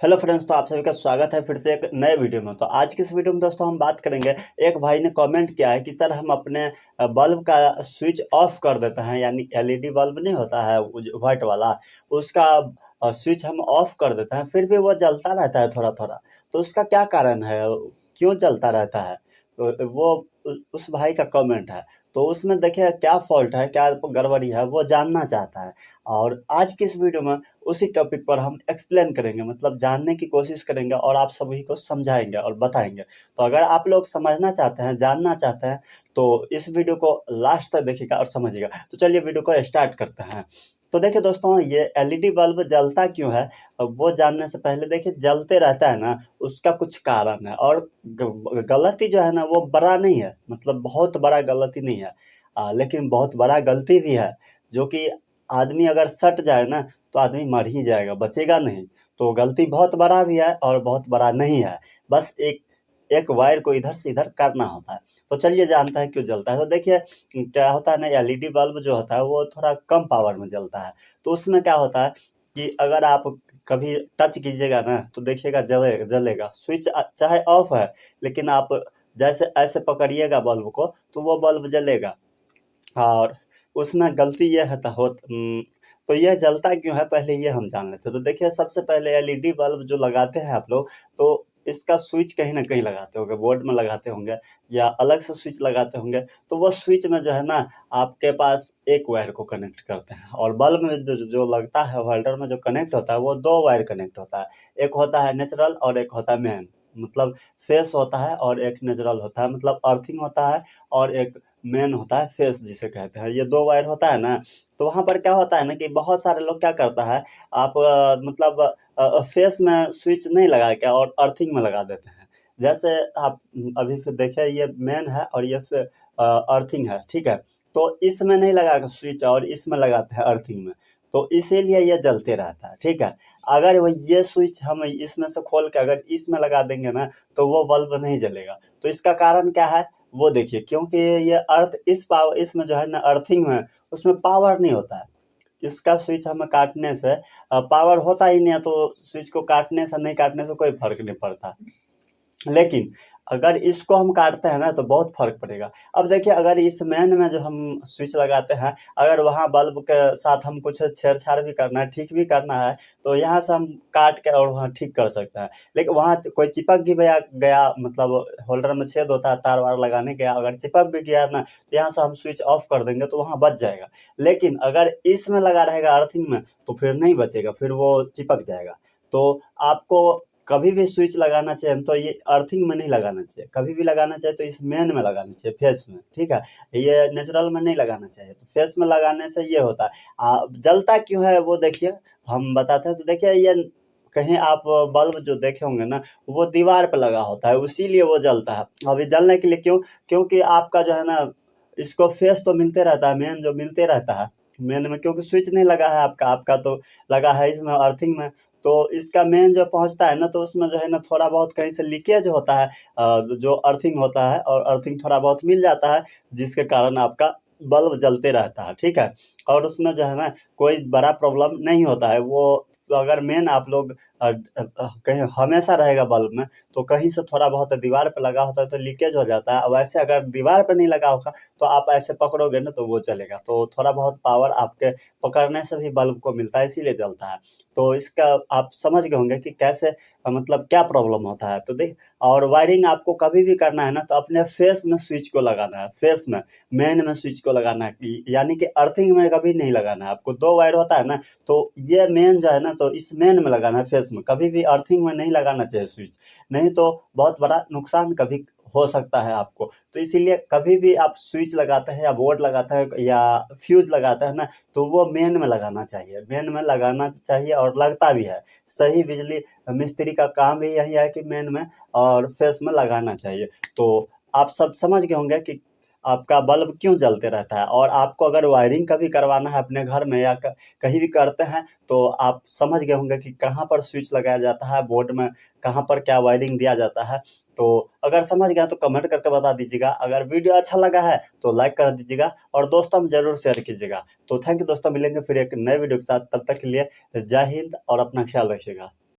Hello friends, तो आप सभी का स्वागत है फिर से एक नए वीडियो में। तो आज की इस वीडियो में दोस्तों हम बात करेंगे। एक भाई ने कमेंट किया है कि सर हम अपने बल्ब का स्विच ऑफ कर देते हैं, यानी एलईडी बल्ब नहीं होता है व्हाइट वाला, उसका स्विच हम ऑफ कर देते हैं, फिर भी वो जलता रहता है थोड़ा थोड़ा। तो उसका क्या कारण है, क्यों जलता रहता है? तो वो उस भाई का कमेंट है। तो उसमें देखिए क्या फॉल्ट है, क्या गड़बड़ी है, वो जानना चाहता है। और आज की इस वीडियो में उसी टॉपिक पर हम एक्सप्लेन करेंगे, मतलब जानने की कोशिश करेंगे और आप सभी को समझाएंगे और बताएंगे। तो अगर आप लोग समझना चाहते हैं, जानना चाहते हैं, तो इस वीडियो को लास्ट तक देखिएगा और समझिएगा। तो चलिए वीडियो को स्टार्ट करते हैं। तो देखिए दोस्तों, ये एलईडी बल्ब जलता क्यों है, वो जानने से पहले देखिए जलते रहता है ना, उसका कुछ कारण है। और गलती जो है ना वो बड़ा नहीं है, मतलब बहुत बड़ा गलती नहीं है, लेकिन बहुत बड़ा गलती भी है, जो कि आदमी अगर सट जाए ना तो आदमी मर ही जाएगा, बचेगा नहीं। तो गलती बहुत बड़ा भी है और बहुत बड़ा नहीं है, बस एक एक वायर को इधर से इधर करना होता है। तो चलिए जानते हैं क्यों जलता है। तो देखिए क्या होता है ना, एलईडी बल्ब जो होता है वो थोड़ा कम पावर में जलता है। तो उसमें क्या होता है कि अगर आप कभी टच कीजिएगा ना तो देखिएगा जलेगा। स्विच चाहे ऑफ है, लेकिन आप जैसे ऐसे पकड़िएगा बल्ब को तो वो बल्ब जलेगा। और उसमें गलती ये है तो ये जलता क्यों है, पहले ये हम जान लेते हैं। तो देखिए सबसे पहले एलईडी बल्ब जो लगाते हैं आप लोग, तो इसका स्विच कहीं ना कहीं लगाते होंगे, बोर्ड में लगाते होंगे या अलग से स्विच लगाते होंगे। तो वो स्विच में जो है ना, आपके पास एक वायर को कनेक्ट करते हैं, और बल्ब में जो जो लगता है, होल्डर में जो कनेक्ट होता है वो दो वायर कनेक्ट होता है। एक होता है नेचुरल और एक होता है मेन, मतलब फेस होता है और एक नेचुरल होता है, मतलब अर्थिंग होता है। और एक मेन होता है फेस जिसे कहते हैं। ये दो वायर होता है ना। तो वहाँ पर क्या होता है ना कि बहुत सारे लोग क्या करता है, आप मतलब फेस में स्विच नहीं लगा के और अर्थिंग में लगा देते हैं। जैसे आप अभी फिर देखिए, ये मेन है और ये फिर अर्थिंग है, ठीक है। तो इसमें नहीं लगा के स्विच और इसमें लगाते हैं अर्थिंग में, तो इसीलिए ये जलते रहता है, ठीक है। अगर वो ये स्विच हम इसमें से खोल के अगर इसमें लगा देंगे ना तो वो बल्ब नहीं जलेगा। तो इसका कारण क्या है वो देखिए, क्योंकि ये अर्थ इस पावर इसमें जो है ना अर्थिंग में, उसमें पावर नहीं होता है। इसका स्विच हमें काटने से पावर होता ही नहीं है, तो स्विच को काटने से नहीं काटने से कोई फर्क नहीं पड़ता। लेकिन अगर इसको हम काटते हैं ना तो बहुत फर्क पड़ेगा। अब देखिए, अगर इस मेन में जो हम स्विच लगाते हैं, अगर वहाँ बल्ब के साथ हम कुछ छेड़छाड़ भी करना है, ठीक भी करना है, तो यहाँ से हम काट के और वहाँ ठीक कर सकते हैं। लेकिन वहाँ कोई चिपक भी गया, मतलब होल्डर में छेद होता है, तार वार लगाने गया, अगर चिपक भी गया ना तो यहाँ से हम स्विच ऑफ कर देंगे तो वहाँ बच जाएगा। लेकिन अगर इसमें लगा रहेगा अर्थिंग में तो फिर नहीं बचेगा, फिर वो चिपक जाएगा। तो आपको कभी भी स्विच लगाना चाहिए तो ये अर्थिंग में नहीं लगाना चाहिए, कभी भी लगाना चाहिए तो इस मेन में लगाना चाहिए, फेस में, ठीक है। ये नेचुरल में नहीं लगाना चाहिए। तो फेस में लगाने से ये होता है। जलता क्यों है वो देखिए, हम बताते हैं। तो देखिए, ये कहीं आप बल्ब जो देखे होंगे ना, वो दीवार पे लगा होता है, उसीलिए वो जलता है। अभी जलने के लिए क्यों, क्योंकि आपका जो है ना, इसको फेस तो मिलते रहता है, मेन जो मिलते रहता है। मेन में क्योंकि स्विच नहीं लगा है आपका तो लगा है इसमें अर्थिंग में। तो इसका मेन जो पहुंचता है ना, तो उसमें जो है ना थोड़ा बहुत कहीं से लीकेज होता है, जो अर्थिंग होता है, और अर्थिंग थोड़ा बहुत मिल जाता है, जिसके कारण आपका बल्ब जलते रहता है, ठीक है। और उसमें जो है ना कोई बड़ा प्रॉब्लम नहीं होता है वो। अगर मेन आप लोग कहीं हमेशा रहेगा बल्ब में, तो कहीं से थोड़ा बहुत दीवार पे लगा होता है तो लीकेज हो जाता है। अब ऐसे अगर दीवार पे नहीं लगा होगा तो आप ऐसे पकड़ोगे ना तो वो चलेगा। तो थोड़ा बहुत पावर आपके पकड़ने से भी बल्ब को मिलता है, इसीलिए जलता है। तो इसका आप समझ गए होंगे कि कैसे मतलब क्या प्रॉब्लम होता है। तो देख, और वायरिंग आपको कभी भी करना है ना तो अपने फेस में स्विच को लगाना है, फेस में मेन में स्विच को लगाना है, यानी कि अर्थिंग में कभी नहीं लगाना है। आपको दो वायर होता है ना, तो ये मेन जो है ना तो इस मेन में लगाना है, फेस में, कभी भी अर्थिंग में नहीं लगाना चाहिए स्विच। नहीं तो बहुत बड़ा नुकसान कभी हो सकता है आपको। तो इसीलिए कभी भी आप स्विच लगाते हैं या बोर्ड लगाते हैं या फ्यूज लगाते हैं ना, तो वो मेन में लगाना चाहिए, मेन में लगाना चाहिए, और लगता भी है। सही बिजली मिस्त्री का काम भी यही है कि मेन में और फेस में लगाना चाहिए। तो आप सब समझ गए होंगे कि आपका बल्ब क्यों जलते रहता है। और आपको अगर वायरिंग कभी करवाना है अपने घर में या कहीं भी करते हैं, तो आप समझ गए होंगे कि कहाँ पर स्विच लगाया जाता है, बोर्ड में कहाँ पर क्या वायरिंग दिया जाता है। तो अगर समझ गए तो कमेंट करके बता दीजिएगा। अगर वीडियो अच्छा लगा है तो लाइक कर दीजिएगा और दोस्तों में ज़रूर शेयर कीजिएगा। तो थैंक यू दोस्तों, मिलेंगे फिर एक नए वीडियो के साथ। तब तक के लिए जय हिंद और अपना ख्याल रखिएगा।